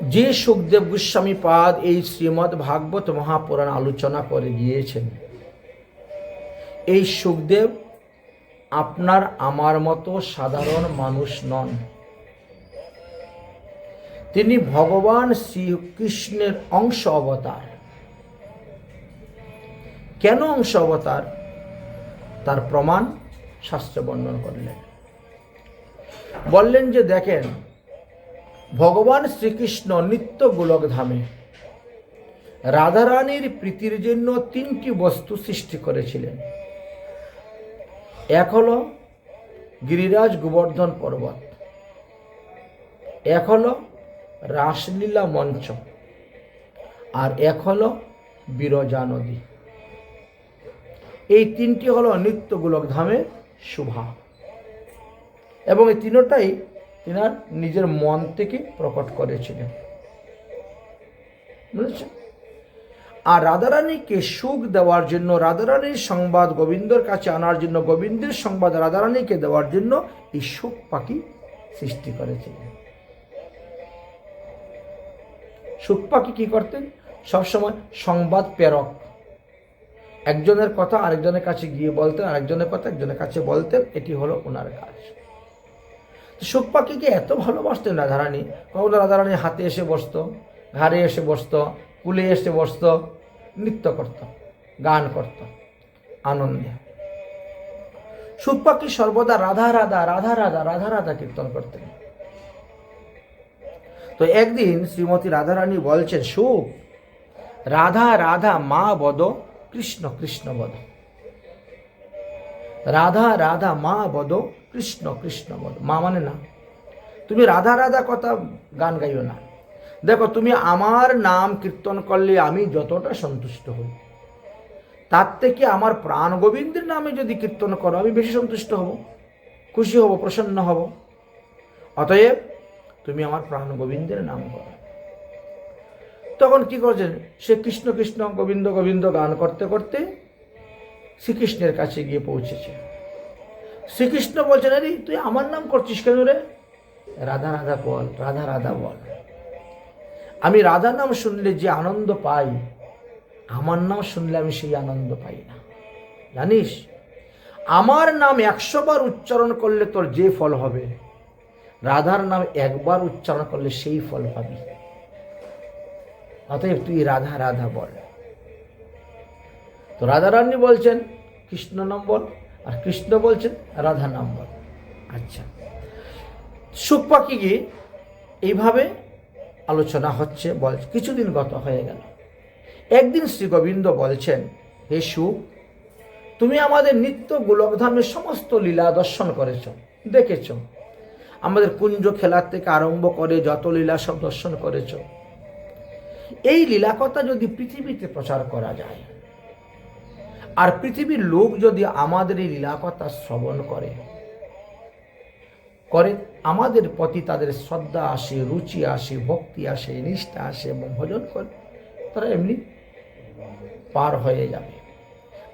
যে সুখদেব গোস্বামী পাদ এই শ্রীমদ্ ভাগবত মহাপুরাণ আলোচনা করে গিয়েছেন, এই সুখদেব আপনার আমার মতো সাধারণ মানুষ নন। তিনি ভগবান শ্রীকৃষ্ণের অংশ অবতার। কেন অংশ অবতার তার প্রমাণ শাস্ত্রে বর্ণন করলেন। বললেন যে দেখেন, ভগবান শ্রীকৃষ্ণ নিত্য গোলকধামে রাধারানীর প্রীতির জন্য তিনটি বস্তু সৃষ্টি করেছিলেন। এক হল গিরিরাজ গোবর্ধন পর্বত, এক হল রাসলীলা মঞ্চ, আর এক হল বিরজা নদী। এই তিনটি হল নিত্য গোলকধামের শোভা, এবং এই তিনটাই তিনার নিজের মন থেকে প্রকট করেছিলেন, বুঝেছেন। আর রাধারানীকে সুখ দেওয়ার জন্য, রাধারানীর সংবাদ গোবিন্দর কাছে আনার জন্য, গোবিন্দের সংবাদ রাধারানীকে দেওয়ার জন্য এই সুখ পাখি সৃষ্টি করেছিলেন। সুখ পাখি কি করতেন? সবসময় সংবাদ প্রেরক, একজনের কথা আরেকজনের কাছে গিয়ে বলতেন, আরেকজনের কথা একজনের কাছে বলতেন, এটি হলো ওনার কাজ। সুখ পাখিকে এত ভালোবাসতেন রাধারানী, কখনো রাধারানী হাতে এসে বসত, ঘাড়ে এসে বসত, কুলে এসে বসত, নৃত্য করত, গান করত আনন্দে। সুখ পাখি সর্বদা রাধা রাধা রাধা রাধা রাধা রাধা কীর্তন করতেন। তো একদিন শ্রীমতী রাধারানী বলছেন, সুখ, রাধা রাধা মা বদ, কৃষ্ণ কৃষ্ণ বদ। রাধা রাধা মা বদ, কৃষ্ণ কৃষ্ণ বদ। মা মানে না, তুমি রাধা রাধা কথা গান গাইও না। দেখো, তুমি আমার নাম কীর্তন করলে আমি যতটা সন্তুষ্ট হই, তার থেকে আমার প্রাণ গোবিন্দের নামে যদি কীর্তন করো আমি বেশি সন্তুষ্ট হব, খুশি হব, প্রসন্ন হব। অতএব তুমি আমার প্রাণ গোবিন্দের নাম করো। তখন কি করছেন? সে কৃষ্ণ কৃষ্ণ গোবিন্দ গোবিন্দ গান করতে করতে শ্রীকৃষ্ণের কাছে গিয়ে পৌঁছেছে। শ্রীকৃষ্ণ বলছেন, আরে তুই আমার নাম করছিস কেন রে? রাধা রাধা বল, রাধা রাধা বল। আমি রাধা নাম শুনলে যে আনন্দ পাই, আমার নাম শুনলে আমি সেই আনন্দ পাই না। জানিস, আমার নাম 100 বার উচ্চারণ করলে তোর যে ফল হবে, রাধার নাম একবার উচ্চারণ করলে সেই ফল পাবি। অতএব তুই রাধা রাধা বল। তো রাধারানী বলছেন কৃষ্ণ নাম বল, আর কৃষ্ণ বলছেন রাধা নাম বল। আচ্ছা, সুখ পাখি গিয়ে এইভাবে আলোচনা হচ্ছে, বল। কিছুদিন গত হয়ে গেল। একদিন শ্রী গোবিন্দ বলছেন, হে সুখ, তুমি আমাদের নিত্য গোলকধামের সমস্ত লীলা দর্শন করেছ, দেখেছ। আমাদের কুঞ্জ খেলার থেকে আরম্ভ করে যত লীলা সব দর্শন করেছ। এই লীলা কথা যদি পৃথিবীতে প্রচার করা যায়, আর পৃথিবীর লোক যদি আমাদের এই লীলা কথা শ্রবণ করে, আমাদের প্রতি তাদের শ্রদ্ধা আসে, রুচি আসে, ভক্তি আসে, নিষ্ঠা আসে এবং ভজন করে, তারা এমনি পার হয়ে যাবে।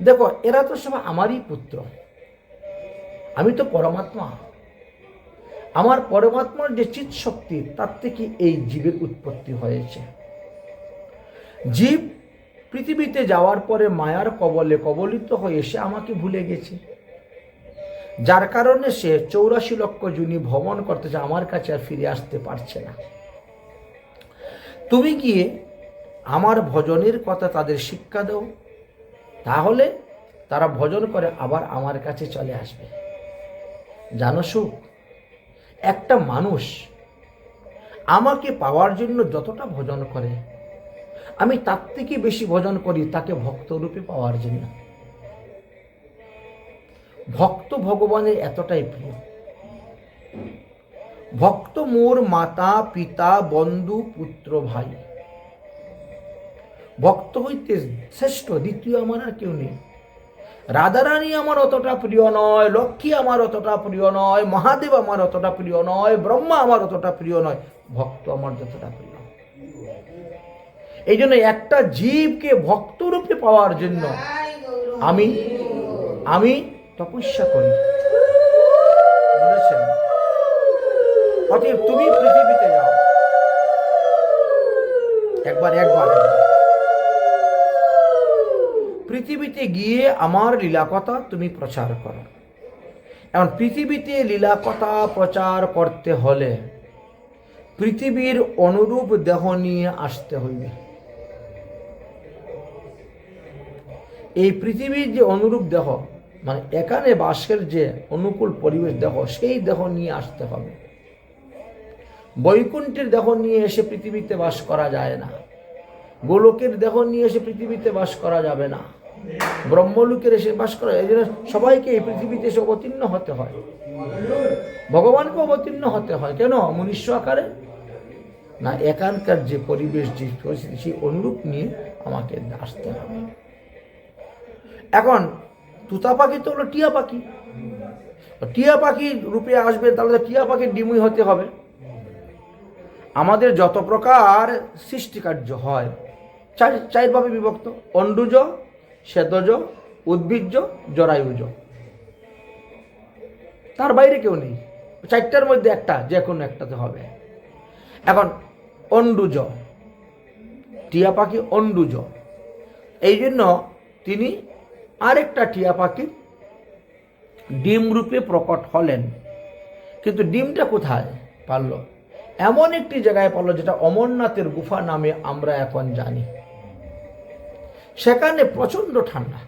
দেখো, এরা তো সব আমারই পুত্র, আমি তো পরমাত্মা। আমার পরমাত্মার যে চিৎ শক্তি, তার থেকে এই জীবের উৎপত্তি হয়েছে। জীব পৃথিবীতে যাওয়ার পরে মায়ার কবলে কবলিত হয়ে সে আমাকে ভুলে গেছে, যার কারণে সে 84 লক্ষ যোনি ভ্রমণ করতেছে, আমার কাছে আর ফিরে আসতে পারছে না। তুমি গিয়ে আমার ভজনের কথা তাদের শিক্ষা দাও, তাহলে তারা ভজন করে আবার আমার কাছে চলে আসবে। জানো সুখ, একটা মানুষ আমাকে পাওয়ার জন্য যতটা ভজন করে, আমি তার থেকে বেশি ভজন করি তাকে ভক্তরূপে পাওয়ার জন্য। ভক্ত ভগবানের এতটাই প্রিয়। ভক্ত মোর মাতা পিতা বন্ধু পুত্র ভাই। ভক্ত হইতে শ্রেষ্ঠ দ্বিতীয় আমার আর কেউ নেই। রাধারানী আমার অতটা প্রিয় নয়, লক্ষ্মী আমার অতটা প্রিয় নয়, মহাদেব আমার অতটা প্রিয় নয়, ব্রহ্মা আমার অতটা প্রিয় নয়, ভক্ত আমার যতটা প্রিয়। এই জন্য একটা জীবকে ভক্তরূপে পাওয়ার জন্য আমি তপস্যা করি, বুঝেছেন? অতএব তুমি পৃথিবীতে যাও, একবার পৃথিবীতে গিয়ে আমার লীলা কথা তুমি প্রচার করো। এখন পৃথিবীতে লীলা কথা প্রচার করতে হলে পৃথিবীর অনুরূপ দেহ নিয়ে আসতে হইবে। এই পৃথিবীর যে অনুরূপ দেহ, মানে এখানে বাসের যে অনুকূল পরিবেশ দেহ, সেই দেহ নিয়ে আসতে হবে। বৈকুণ্ঠের দেহ নিয়ে এসে পৃথিবীতে বাস করা যায় না, গোলকের দেহ নিয়ে এসে পৃথিবীতে বাস করা যাবে না, ব্রহ্মলোকের এসে বাস করা। এই জন্য সবাইকে এই পৃথিবীতে এসে অবতীর্ণ হতে হয়, ভগবানকে অবতীর্ণ হতে হয়। কেন? মনুষ্য আকারে না, এখানকার যে পরিবেশ, যে পরিস্থিতি, সেই অনুরূপ নিয়ে আমাকে আসতে হবে। এখন তুতা পাখি তো হলো টিয়া পাখি, টিয়া পাখি রূপে আসবে, তাহলে টিয়া পাখির ডিমই হতে হবে। আমাদের যত প্রকার সৃষ্টিকার্য হয় চারভাবে বিভক্ত: অন্ডুজ, শ্বেতজ, উদ্ভিজ্জ, জরায়ুজ। তার বাইরে কেউ নেই, চারটার মধ্যে একটা, যে কোনো একটাতে হবে। এখন অন্ডুজ, টিয়া পাখি অন্ডুজ, এই জন্য তিনি আরেকটা টিয়া পাখির ডিম রূপে প্রকট হলেন। কিন্তু ডিমটা কোথায় পারল? এমন একটি জায়গায় পারল যেটা অমরনাথের গুফা নামে আমরা এখন জানি। সেখানে প্রচণ্ড ঠান্ডা।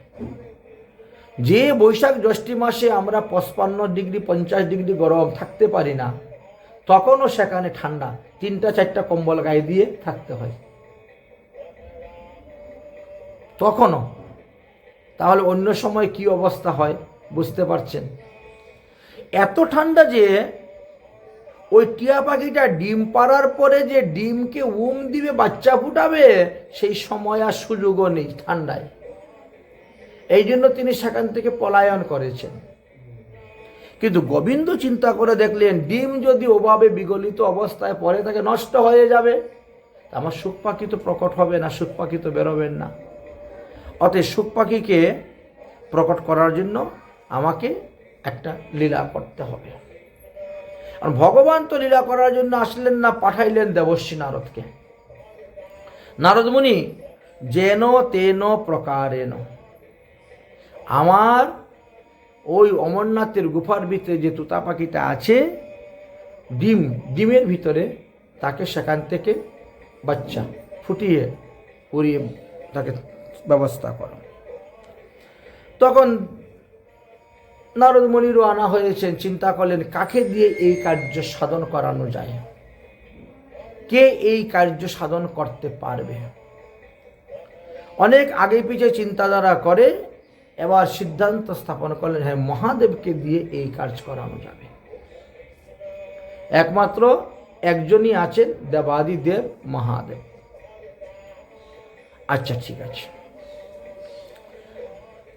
যে বৈশাখ জ্যৈষ্ঠ মাসে আমরা 55 ডিগ্রি 50 ডিগ্রি গরম থাকতে পারি না, তখনও সেখানে ঠান্ডা, 3-4টা কম্বল গায়ে দিয়ে থাকতে হয় তখনও। তাহলে অন্য সময় কি অবস্থা হয় বুঝতে পারছেন? এত ঠান্ডা যে ওই টিয়া পাখিটা ডিম পাড়ার পরে যে ডিমকে দিবে, বাচ্চা ফুটাবে, সেই সময় আর সুযোগও নেই ঠান্ডায়। এই জন্য তিনি সেখান থেকে পলায়ন করেছেন। কিন্তু গোবিন্দ চিন্তা করে দেখলেন, ডিম যদি ওভাবে বিগলিত অবস্থায় পড়ে থাকে, নষ্ট হয়ে যাবে, আমার সুখ পাখি তো প্রকট হবে না, সুখ পাখি তো বেরোবেন না। অতএব সুখ পাখিকে প্রকট করার জন্য আমাকে একটা লীলা করতে হবে। আর ভগবান তো লীলা করার জন্য আসলেন না, পাঠাইলেন দেবর্ষী নারদকে। নারদ মুনি যেন তেন প্রকারেণ আমার ওই অমরনাথের গুফার ভিতরে যে তুতা পাখিটা আছে, ডিমের ভিতরে, তাকে সেখান থেকে বাচ্চা ফুটিয়ে পুড়িয়ে তাকে ব্যবস্থা করো। তখন নারদ মুনিরও আনা হয়েছেন, চিন্তা করলেন কাকে দিয়ে এই কার্য সাধন করানো যায়, কে এই কার্য সাধন করতে পারবে। অনেক আগে পিছিয়ে চিন্তাধারা করে এবার সিদ্ধান্ত স্থাপন করলেন, হ্যাঁ, মহাদেবকে দিয়ে এই কাজ করানো যাবে। একমাত্র একজনই আছেন, দেবাদিদেব মহাদেব। আচ্ছা, ঠিক আছে।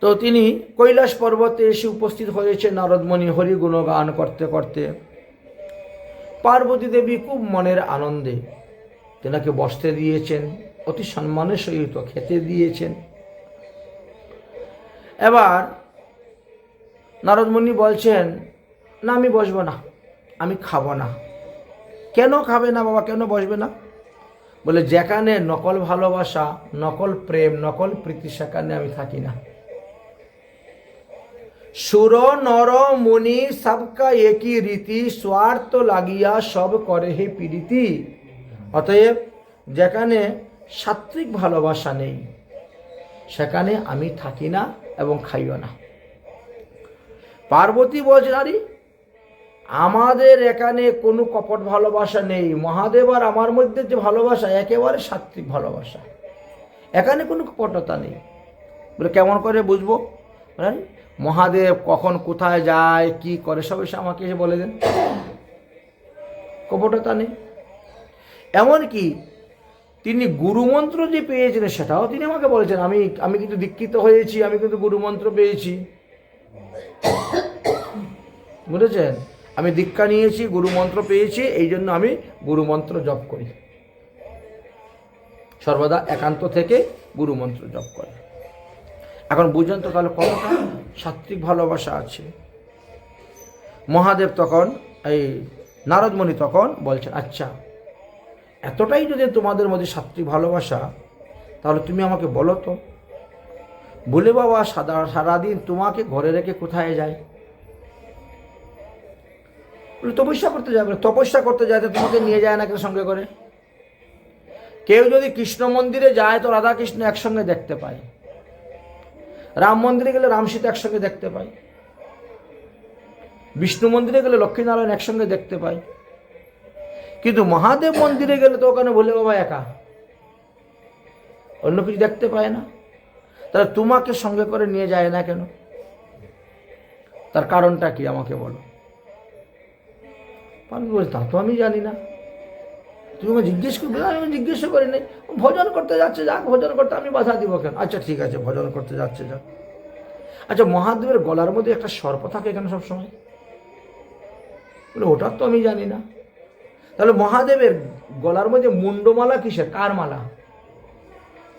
তো তিনি কৈলাস পর্বতে এসে উপস্থিত হয়েছে। নারদমণি হরি গুণগান করতে করতে পার্বতী দেবী খুব মনের আনন্দে তেনাকে বসতে দিয়েছেন, অতি সম্মানের সহিত খেতে দিয়েছেন। এবার নারদমণি বলছেন, না, আমি বসবো না, আমি খাবো না। কেন খাবে না বাবা, কেন বসবে না? বলে, যেখানে নকল ভালোবাসা, নকল প্রেম, নকল প্রীতি, সেখানে আমি থাকি না। সুর নর মুনি সবকা একই রীতি, স্বার্থ লাগিয়া সব করে হে পীড়িতি। অতএব যেখানে সাত্বিক ভালোবাসা নেই, সেখানে আমি থাকি না এবং খাইও না। পার্বতী বলছেন, আরে আমাদের এখানে কোনো কপট ভালোবাসা নেই, মহাদেব আর আমার মধ্যে যে ভালোবাসা একেবারে সাত্বিক ভালোবাসা, এখানে কোনো কপটতা নেই। বলে, কেমন করে বুঝবো? মহাদেব কখন কোথায় যায়, কি করে, সব এসে আমাকে এসে বলে দেন, কপটতা নেই। এমনকি তিনি গুরুমন্ত্র যে পেয়েছিলেন সেটাও তিনি আমাকে বলেছেন, আমি কিন্তু দীক্ষিত হয়েছি, আমি কিন্তু গুরুমন্ত্র পেয়েছি, বুঝেছেন? আমি দীক্ষা নিয়েছি, গুরুমন্ত্র পেয়েছি, এই জন্য আমি গুরুমন্ত্র জপ করি, সর্বদা একান্ত থেকে গুরুমন্ত্র জপ করি। এখন বুঝেন তো তাহলে কতটা সাত্বিক ভালোবাসা আছে। মহাদেব তখন, এই নারদমণি তখন বলছেন, আচ্ছা এতটাই যদি তোমাদের মধ্যে সাত্বিক ভালোবাসা, তাহলে তুমি আমাকে বলো তো, বলে বাবা সারাদিন তোমাকে ঘরে রেখে কোথায় যায়? বলে তপস্যা করতে যাবে। তপস্যা করতে যায় তো তোমাকে নিয়ে যায় না কেন সঙ্গে করে? কেউ যদি কৃষ্ণ মন্দিরে যায় তো রাধা কৃষ্ণ একসঙ্গে দেখতে পায়, রাম মন্দিরে গেলে রাম সীতা একসঙ্গে দেখতে পায়, বিষ্ণু মন্দিরে গেলে লক্ষ্মীনারায়ণ একসঙ্গে দেখতে পায়, কিন্তু মহাদেব মন্দিরে গেলে তো ওখানে ভোলে বাবা একা, অন্য কিছু দেখতে পায় না। তাহলে তোমাকে সঙ্গে করে নিয়ে যায় না কেন? তার কারণটা কি আমাকে বলো। পার্বতী বলে, তা তো আমি জানি না, তুমি আমাকে জিজ্ঞেস করবে। আমি জিজ্ঞেস করি নাই, ভজন করতে যাচ্ছে যাক, ভজন করতে আমি বাধা দিব কেন? আচ্ছা ঠিক আছে, ভজন করতে যাচ্ছে যাক। আচ্ছা, মহাদেবের গলার মধ্যে একটা সর্প থাকে কেন সবসময়? বলে ওটা তো আমি জানি না। তাহলে মহাদেবের গলার মধ্যে মুন্ডমালা কিসের, কার মালা?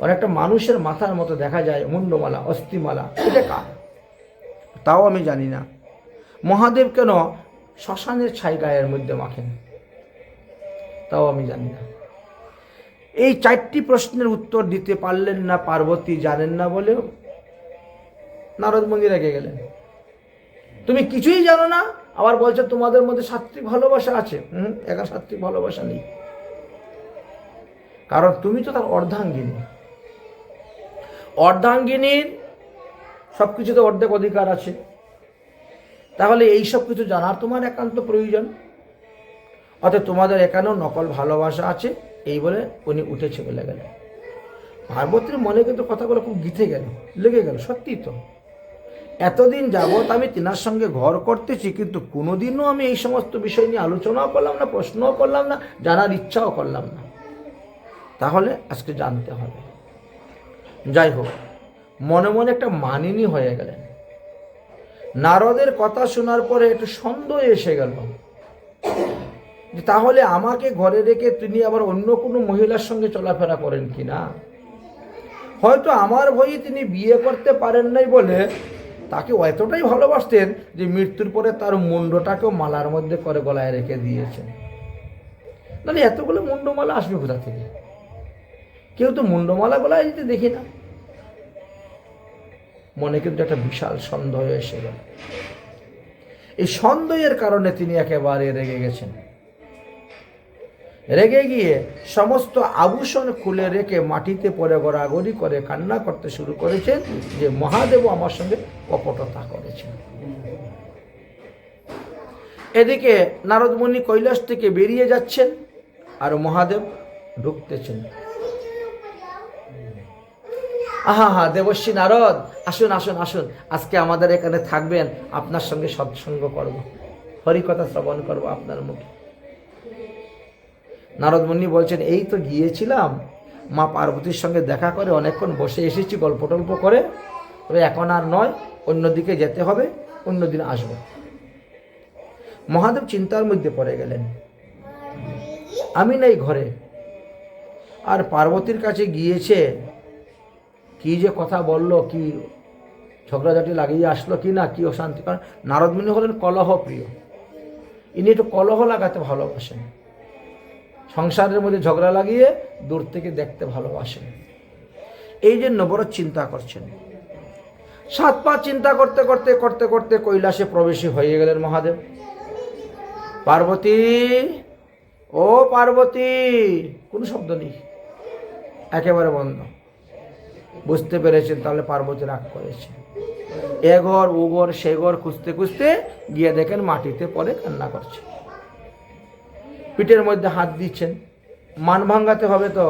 অনেকটা মানুষের মাথার মতো দেখা যায় মুন্ডমালা, অস্থিমালা, এটা কার? তাও আমি জানি না। মহাদেব কেন শ্মশানের ছাই গায়ের মধ্যে মাখেন? তাও আমি জানি না। এই 4টি প্রশ্নের উত্তর দিতে পারলেন না পার্বতী, জানেন না বলেও নারদ মুনি রেগে গেলেন। তুমি কিছুই জানো না, আবার বলছো তোমাদের মধ্যে সাত্বিক ভালোবাসা আছে। একা সাত্বিক ভালোবাসা নেই, কারণ তুমি তো তার অর্ধাঙ্গিনী। অর্ধাঙ্গিনীর সবকিছুতে অর্ধেক অধিকার আছে, তাহলে এই সব কিছু জানার তোমার একান্ত প্রয়োজন। অর্থাৎ তোমাদের এখানেও নকল ভালোবাসা আছে, এই বলে উনি উঠে চলে গেলেন। পার্বতীর মনে কিন্তু কথাগুলো খুব গিথে গেল, লেগে গেল। সত্যি তো, এতদিন যাবৎ আমি তিনার সঙ্গে ঘর করতেছি, কিন্তু কোনোদিনও আমি এই সমস্ত বিষয় নিয়ে আলোচনাও করলাম না, প্রশ্নও করলাম না, জানার ইচ্ছাও করলাম না। তাহলে আজকে জানতে হবে। যাই হোক, মনে মনে একটা মানিনী হয়ে গেলেন। নারদের কথা শোনার পরে একটু সন্দেহ এসে গেল যে তাহলে আমাকে ঘরে রেখে তিনি আবার অন্য কোনো মহিলার সঙ্গে চলাফেরা করেন কিনা। হয়তো আমার ভয়ে তিনি বিয়ে করতে পারেন নাই বলে তাকে এতটাই ভালোবাসতেন যে মৃত্যুর পরে তার মুন্ডটাকেও মালার মধ্যে করে গলায় রেখে দিয়েছেন। তাহলে এতগুলো মুন্ডমালা আসবে কোথা থেকে? কেউ তো মুন্ডমালা গলায় দিতে দেখি না। মনে কিন্তু একটা বিশাল সন্দেহ এসে গেল। এই সন্দেহের কারণে তিনি একেবারে রেগে গেছেন। রেগে গিয়ে সমস্ত আভূষণ খুলে রেখে মাটিতে পড়ে গড়াগড়ি করে কান্না করতে শুরু করেছেন যে মহাদেব আমার সঙ্গে কপটতা করেছেন। এদিকে নারদ মুনি কৈলাস থেকে বেরিয়ে যাচ্ছেন আর মহাদেব ঢুকতেছেন। আহা দেবশ্রী নারদ, আসুন আসুন আসুন, আজকে আমাদের এখানে থাকবেন, আপনার সঙ্গে সৎসঙ্গ করব, হরিকথা শ্রবণ করব আপনার মুখে। নারদ মুনি বলছেন, এই তো গিয়েছিলাম মা পার্বতীর সঙ্গে দেখা করে অনেকক্ষণ বসে এসেছি গল্প টল্প করে, তবে এখন আর নয়, অন্যদিকে যেতে হবে, অন্যদিন আসব। মহাদেব চিন্তার মধ্যে পড়ে গেলেন। আমি নাই ঘরে, আর পার্বতীর কাছে গিয়েছে, কি যে কথা বললো, কি ঝগড়াঝাটি লাগিয়ে আসলো কি না, কি অশান্তি। কারণ নারদ মুনি হলেন কলহ প্রিয়, ইনি একটু কলহ লাগাতে ভালোবাসেন, সংসারের মধ্যে ঝগড়া লাগিয়ে দূর থেকে দেখতে ভালোবাসেন। এই জন্য বড় চিন্তা করছেন। 7 পা চিন্তা করতে করতে করতে করতে কৈলাসে প্রবেশী হয়ে গেলেন মহাদেব। পার্বতী, ও পার্বতী, কোনো শব্দ নেই, একেবারে বন্ধ। বুঝতে পেরেছেন তাহলে পার্বতী রাগ করেছে। এ ঘর ও ঘর সে ঘর খুঁজতে খুঁজতে গিয়ে দেখেন মাটিতে পড়ে কান্না করছে, পিঠের মধ্যে হাত দিচ্ছেন। মান ভাঙ্গাতে হবে তো,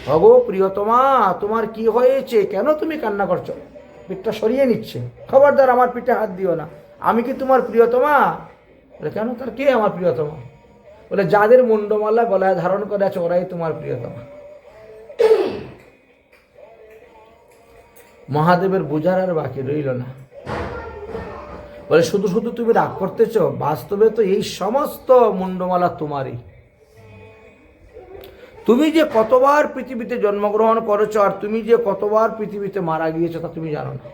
ভগো প্রিয়তমা তোমার কি হয়েছে, কেন তুমি কান্না করছো? পিঠটা সরিয়ে নিচ্ছে, খবরদার আমার পিঠে হাত দিও না, আমি কি তোমার প্রিয়তমা? বলে কেন, তার কে আমার প্রিয়তমা? বলে যাদের মুন্ডমালা গলায় ধারণ করে আছে ওরাই তোমার প্রিয়তমা। মহাদেবের বোঝার আর বাকি রইল না। বলে শুধু শুধু তুমি রাগ করতেছ, বাস্তবে তো এই সমস্ত মুন্ডমালা তোমারই। তুমি যে কতবার পৃথিবীতে জন্মগ্রহণ করেছো আর তুমি যে কতবার পৃথিবীতে মারা গিয়েছো তা তুমি জানো না,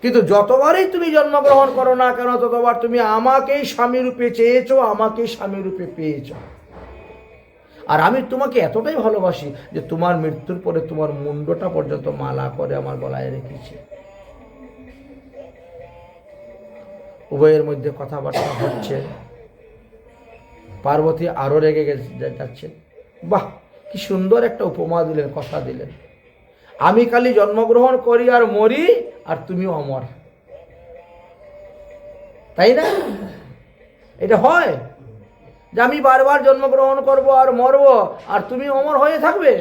কিন্তু যতবারই তুমি জন্মগ্রহণ করো না কেন ততবার তুমি আমাকেই স্বামী রূপে চেয়েছো, আমাকেই স্বামী রূপে পেয়েছো। আর আমি তোমাকে এতটাই ভালোবাসি যে তোমার মৃত্যুর পরে তোমার মুন্ডটা পর্যন্ত মালা করে আমার গলায় রেখেছি। উভয়ের মধ্যে কথাবার্তা হচ্ছে। পার্বতী আরো রেগে যাচ্ছে। বাহ, কি সুন্দর একটা উপমা দিলেন, কথা দিলেন। আমি খালি জন্মগ্রহণ করি আর মরি, আর তুমি অমর, তাই না? এটা হয় যে আমি বারবার জন্মগ্রহণ করব আর মরব, আর তুমি অমর হয়ে থাকবে?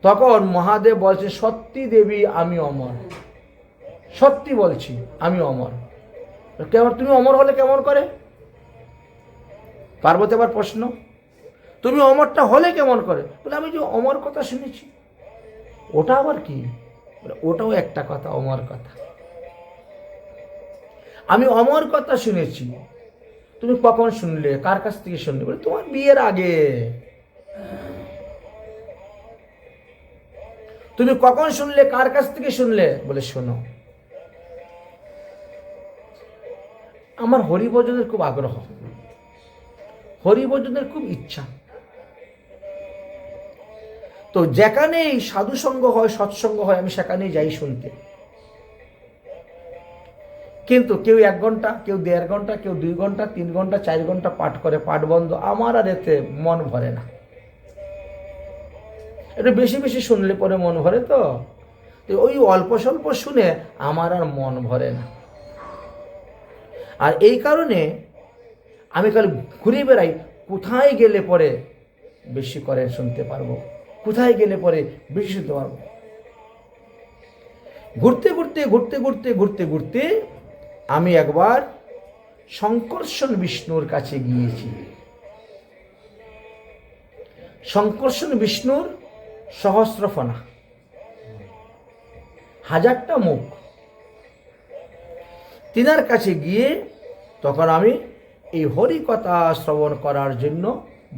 তখন মহাদেব বলছে, সত্যি দেবী আমি অমর, সত্যি বলছি আমি অমর। কেমন তুমি অমর হলে কেমন করে? পার্বতী আবার প্রশ্ন, তুমি অমরটা হলে কেমন করে? বলে আমি যে অমর কথা শুনেছি। ওটা আবার কি? ওটাও একটা কথা, অমর কথা। আমি অমর কথা শুনেছি। তুমি কখন শুনলে? কার কাছ থেকে শুনলে? বলে তোমার বিয়ের আগে। তুমি কখন শুনলে? কার কাছ থেকে শুনলে? বলে শোনো, আমার হরিভজনের খুব আগ্রহ, হরিভজনের খুব ইচ্ছা। তো যেখানেই সাধুসঙ্গ হয়, সৎসঙ্গ হয়, আমি সেখানেই যাই শুনতে। কিন্তু কেউ 1 ঘন্টা, কেউ 1.5 ঘন্টা, কেউ 2 ঘন্টা, 3 ঘন্টা, 4 ঘন্টা পাঠ করে, পাঠ বন্ধ। আমার আর এতে মন ভরে না। একটু বেশি বেশি শুনলে পরে মন ভরে। তো ওই অল্প স্বল্প শুনে আমার আর মন ভরে না। আর এই কারণে আমি খালি ঘুরে বেড়াই, কোথায় গেলে পরে বেশি করে শুনতে পারবো, কোথায় গেলে পরে বেশি শুনতে পারবো। ঘুরতে ঘুরতে ঘুরতে ঘুরতে ঘুরতে ঘুরতে আমি একবার শঙ্কর্ষণ বিষ্ণুর কাছে গিয়েছি। শঙ্কর্ষণ বিষ্ণুর সহস্রফনা, 1000টা মুখ। তিনার কাছে গিয়ে তখন আমি এই হরিকথা শ্রবণ করার জন্য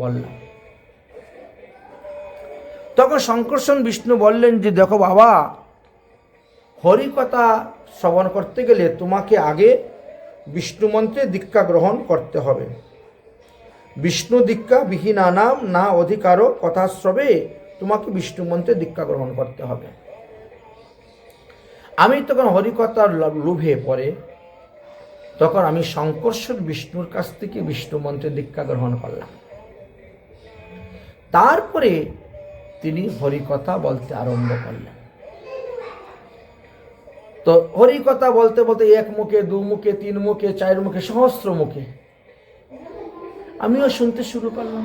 বললাম। তখন শঙ্কর্ষণ বিষ্ণু বললেন যে, দেখো বাবা, হরিকথা শ্রবণ করতে গেলে তোমাকে আগে বিষ্ণু মন্ত্রে দীক্ষা গ্রহণ করতে হবে। বিষ্ণু দীক্ষা বিহীনানাম না অধিকারও কথাশ্রবে, তোমাকে বিষ্ণু মন্ত্রে দীক্ষা গ্রহণ করতে হবে। আমি তখন হরিকথার লোভে পড়ে তখন আমি শঙ্কর্ষণ বিষ্ণুর কাছ থেকে বিষ্ণু মন্ত্রে দীক্ষা গ্রহণ করলাম। তারপরে তিনি হরিকথা বলতে আরম্ভ করলেন। তো হরিকথা বলতে বলতে 1 মুখে, 2 মুখে, 3 মুখে, 4 মুখে, সহস্র মুখে আমিও শুনতে শুরু করলাম।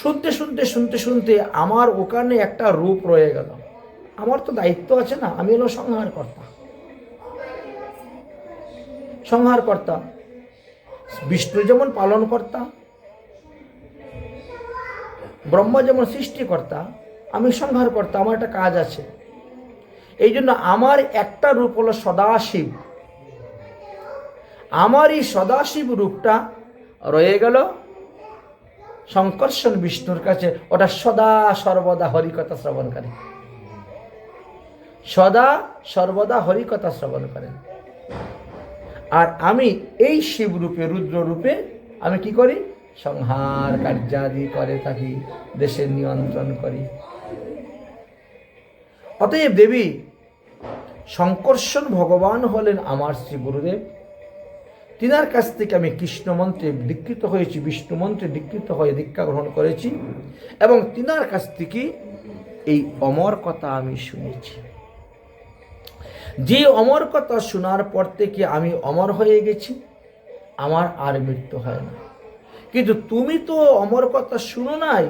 শুনতে শুনতে শুনতে শুনতে আমার ওখানে একটা রূপ রয়ে গেল। আমার তো দায়িত্ব আছে না, আমি হলো সংহারকর্তা। সংহারকর্তা, বিষ্ণু যেমন পালনকর্তা, ব্রহ্মা যেমন সৃষ্টিকর্তা, আমি সংহারকর্তা। আমার একটা কাজ আছে। এই জন্য আমার একটা রূপ হলো সদাশিব। আমার এই সদাশিব রূপটা রয়ে গেল শঙ্কর্ষণ বিষ্ণুর কাছে। ওটা সদা সর্বদা হরিকথা শ্রবণ করে, সদা সর্বদা হরিকথা শ্রবণ করেন। আর আমি এই শিব রূপে, রুদ্র রূপে আমি কি করি? সংহার কার্যাদি করে থাকি, দেশের নিয়ন্ত্রণ করি। অতএব দেবী শঙ্কর্ষণ ভগবান হলেন আমার শ্রী গুরুদেব। তিনার কাছ থেকে আমি কৃষ্ণ মন্ত্রে দীক্ষিত হয়েছি, বিষ্ণু মন্ত্রে দীক্ষিত হয়ে দীক্ষা গ্রহণ করেছি, এবং তিনার কাছ থেকে এই অমর কথা আমি শুনেছি। যে অমর কথা শোনার পর থেকে আমি অমর হয়ে গেছি, আমার আর মৃত্যু হয় না। কিন্তু তুমি তো অমর কথা শুনো নাই,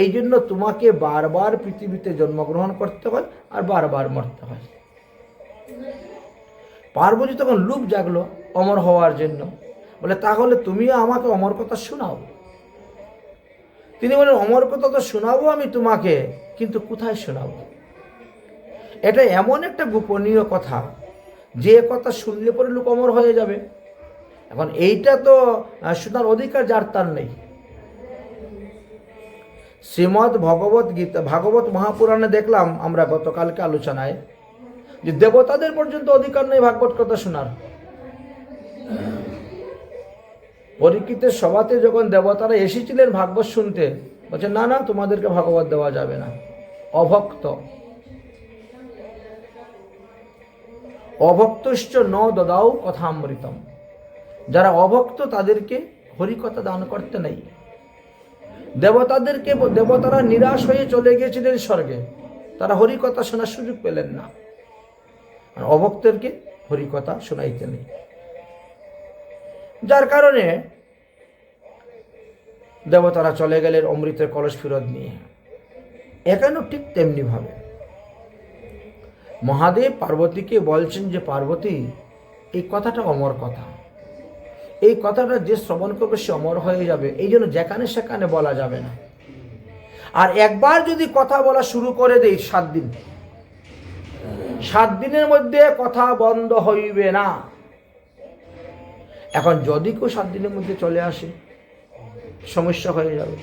এই জন্য তোমাকে বারবার পৃথিবীতে জন্মগ্রহণ করতে হয় আর বারবার মরতে হয়। পার্বতী তখন লোভ জাগলো অমর হওয়ার জন্য। বলে, তাহলে তুমিও আমাকে অমর কথা শোনাও। তিনি বলেন, অমর কথা তো শোনাবো আমি তোমাকে, কিন্তু কোথায় শোনাবো? এটা এমন একটা গোপনীয় কথা, যে কথা শুনলে পরে লোক অমর হয়ে যাবে। এখন এইটা তো শোনার অধিকার যার তার নেই। শ্রীমদ্ ভগবত গীতা, ভাগবত মহাপুরাণে দেখলাম আমরা গতকালকে আলোচনায়, যে দেবতাদের পর্যন্ত অধিকার নেই ভাগবত কথা শোনার। পরীক্ষিতের সভাতে যখন দেবতারা এসেছিলেন ভাগবত শুনতে, বলছে না না, তোমাদেরকে ভাগবত দেওয়া যাবে না, অভক্ত। অভক্তশ্চ ন দদাও কথামৃতম, যারা অভক্ত তাদেরকে হরিকথা দান করতে নেই। দেবতারা নিরাশ হয়ে চলে গিয়েছিলেন স্বর্গে, তারা হরিকথা শোনার সুযোগ পেলেন না, আর অভক্তদেরকে হরিকথা শোনাইতে নেই। যার কারণে দেবতারা চলে গেলেন অমৃতের কলস ফেরত নিয়ে। এখানেও ঠিক তেমনি ভাবে মহাদেব পার্বতীকে বলছেন যে পার্বতী, এই কথাটা অমর কথা, এই কথাটা যে শ্রবণ করবে সে অমর হয়ে যাবে, এই জন্য যেখানে সেখানে বলা যাবে না। আর একবার যদি কথা বলা শুরু করে দেই 7 দিন, 7 দিনের মধ্যে কথা বন্ধ হইবে না। এখন যদি কেউ 7 দিনের মধ্যে চলে আসে, সমস্যা হয়ে যাবে।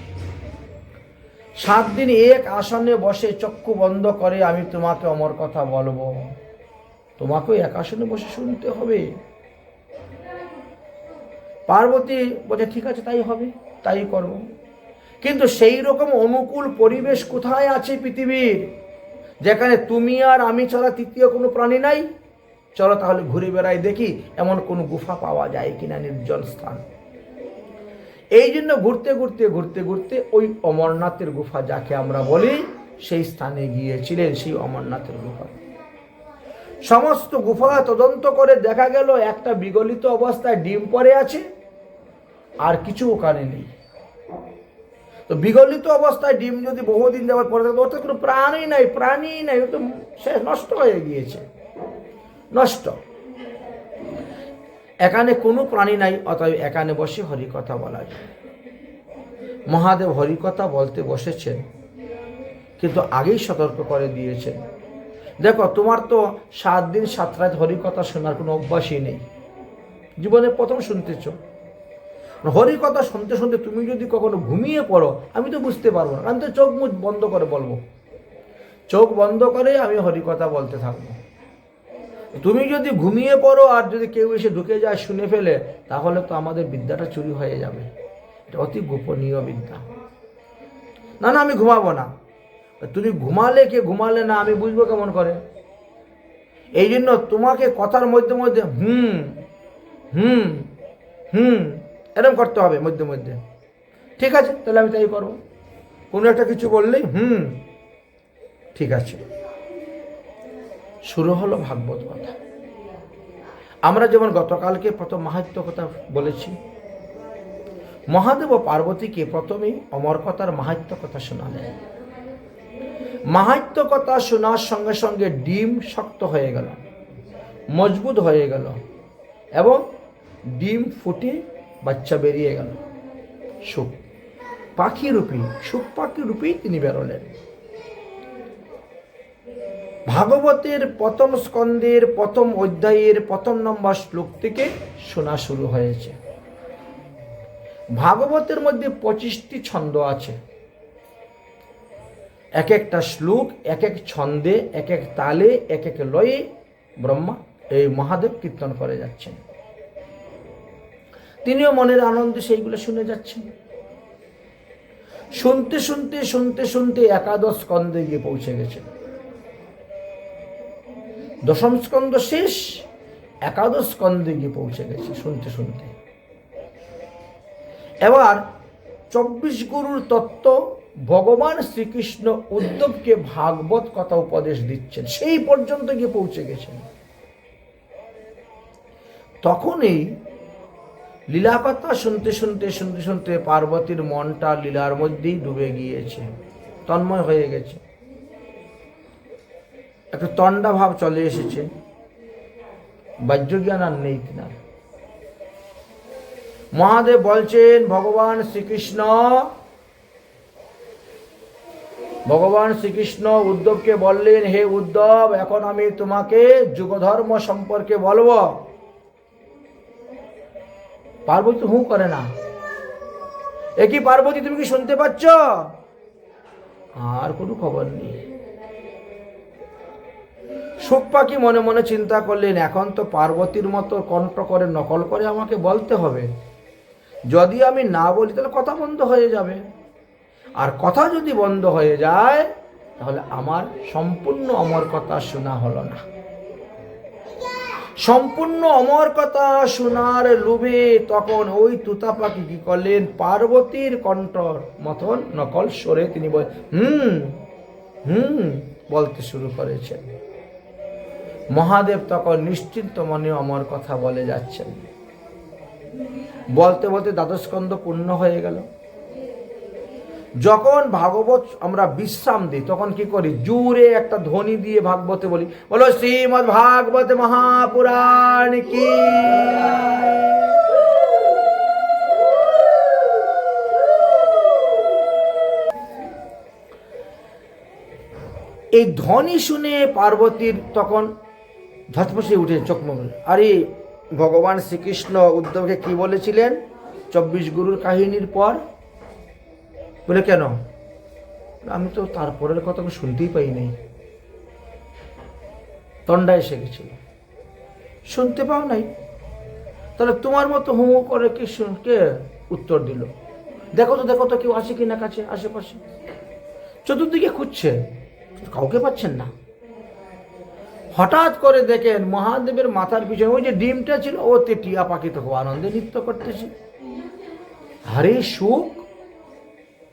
7 দিন এক আসনে বসে চক্ষু বন্ধ করে আমি তোমাকে অমর কথা বলবো, তোমাকেও এক আসনে বসে শুনতে হবে। পার্বতী বলে ঠিক আছে, তাই হবে, তাই করব। কিন্তু সেই রকম অনুকূল পরিবেশ কোথায় আছে পৃথিবীর, যেখানে তুমি আর আমি ছাড়া তৃতীয় কোনো প্রাণী নাই? চলো তাহলে ঘুরে বেড়াই, দেখি এমন কোনো গুফা পাওয়া যায় কিনা, নির্জন স্থান। এই জন্য ঘুরতে ওই অমরনাথের গুফা যাকে আমরা বলি, সেই স্থানে গিয়েছিলেন, সেই অমরনাথের গুফা। সমস্ত গুফা তদন্ত করে দেখা গেল একটা বিগলিত অবস্থায় ডিম পড়ে আছে, আর কিছু ওখানে নেই। তো বিগলিত অবস্থায় ডিম যদি বহুদিন যাওয়ার পরে থাকে, অর্থাৎ কোনো প্রাণী নাই, তো সে নষ্ট হয়ে গিয়েছে, নষ্ট। এখানে কোনো প্রাণী নাই, অতএব এখানে বসে হরিকথা বলা যায়। মহাদেব হরিকথা বলতে বসেছেন, কিন্তু আগেই সতর্ক করে দিয়েছেন, দেখো তোমার তো 7 দিন 7 রাত হরিকথা শোনার কোনো অভ্যাসই নেই, জীবনে প্রথম শুনতেছ। হরিকথা শুনতে শুনতে তুমি যদি কখনো ঘুমিয়ে পড়ো, আমি তো বুঝতে পারবো না, আমি তো চোখ মুখ বন্ধ করে বলবো, চোখ বন্ধ করে আমি হরিকথা বলতে থাকবো। তুমি যদি ঘুমিয়ে পড়ো আর যদি কেউ এসে ঢুকে যায় শুনে ফেলে, তাহলে তো আমাদের বিদ্যাটা চুরি হয়ে যাবে, এটা অতি গোপনীয় বিদ্যা। না না, আমি ঘুমাবো না। তুমি ঘুমালে কে ঘুমালে না আমি বুঝবো কেমন করে? এই জন্য তোমাকে কথার মধ্যে মধ্যে হুম হুম হুম এরকম করতে হবে মধ্যে মধ্যে। ঠিক আছে, তাহলে আমি তাই করবো। কোনো একটা কিছু বললেই ঠিক আছে। শুরু হলো ভাগবত কথা। আমরা যেমন গতকালকে প্রথম মাহাত্ম্য কথা বলেছি, মহাদেব ও পার্বতীকে প্রথমেই অমর কথার মাহাত্ম্য কথা শোনালেন। মাহাত্ম্য কথা শোনার সঙ্গে সঙ্গে ডিম শক্ত হয়ে গেল, মজবুত হয়ে গেল, এবং ডিম ফুটে বাচ্চা বেরিয়ে গেল। সুখ পাখি রূপী তিনি বেরোলেন। ভাগবতের প্রথম স্কন্ধের প্রথম অধ্যায়ের 1 নম্বর শ্লোক থেকে শোনা শুরু হয়েছে। ভাগবতের মধ্যে 25টি ছন্দ আছে। এক একটা শ্লোক এক এক ছন্দে, এক এক তালে, এক এক লয়ে এই মহাদেব কীর্তন করে যাচ্ছেন। তিনিও মনের আনন্দে সেইগুলো শুনে যাচ্ছেন। শুনতে একাদশ স্কন্ধে গিয়ে পৌঁছে গেছেন। দশম স্কন্ধ শেষ, একাদশ স্কন্ধে গিয়ে পৌঁছে গেছে শুনতে। এবার 24 গুরুর তত্ত্ব ভগবান শ্রীকৃষ্ণ উদ্ধবকে ভাগবত কথা উপদেশ দিচ্ছেন, সেই পর্যন্ত গিয়ে পৌঁছে গেছেন। তখনই লীলা কথা শুনতে পার্বতীর মনটা লীলার মধ্যেই ডুবে গিয়েছে, তন্ময় হয়ে গেছে। একটা তন্ডা ভাব চলে এসেছে, বাহ্যজ্ঞান আর নেই তিনার। মহাদেব বলছেন, ভগবান শ্রীকৃষ্ণ উদ্ধবকে বললেন, হে উদ্ধব, এখন আমি তোমাকে যুগধর্ম সম্পর্কে বলবো। পার্বতী হু করে না। একই পার্বতী, তুমি কি শুনতে পাচ্ছ? আর কোনো খবর নেই। সুখ পাখি মনে মনে চিন্তা করলেন, এখন তো পার্বতীর মতো কণ্ঠ করে নকল করে আমাকে বলতে হবে, যদি আমি না বলি তাহলে কথা বন্ধ হয়ে যাবে, আর কথা যদি বন্ধ হয়ে যায় তাহলে আমার সম্পূর্ণ অমর কথা শোনা হলো না। সম্পূর্ণ অমর কথা শোনার লোভে তখন ওই তুতা পাখি কি করলেন, পার্বতীর কণ্ঠর মতন নকল স্বরে তিনি বলতে শুরু করেছেন। মহাদেব তখন নিশ্চিন্ত মনে অমর কথা বলে যাচ্ছেন। বলতে বলতে দ্বাদশ স্কন্ধ পূর্ণ হয়ে গেল। যখন ভাগবত আমরা বিশ্রাম দিই তখন কি করি, জোরে একটা ধ্বনি দিয়ে ভাগবতে বলি, বলো শ্রীমদ্ ভাগবত মহাপুরাণ কি। এই ধ্বনি শুনে পার্বতীর তখন ঝটপটে উঠে চোখ মুখ, আরে ভগবান শ্রীকৃষ্ণ উদ্ধবকে কি বলেছিলেন 24 গুরুর কাহিনীর পর? বলে কেন? আমি তো তারপরের কথা শুনতেই পাই নাই, তন্ডা এসে গেছিল, শুনতে পাও নাই? তাহলে তোমার মতো হু করে কে উত্তর দিল? দেখো তো কেউ আছে কিনা কাছে আশেপাশে। চতুর্দিকে খুঁজছে, কাউকে পাচ্ছেন না। হঠাৎ করে দেখেন মহাদেবের মাথার পিছনে ওই যে ডিমটা ছিল, ওতে টিয়া পাখি তো আনন্দে নৃত্য করতেছে। আরে সুখ,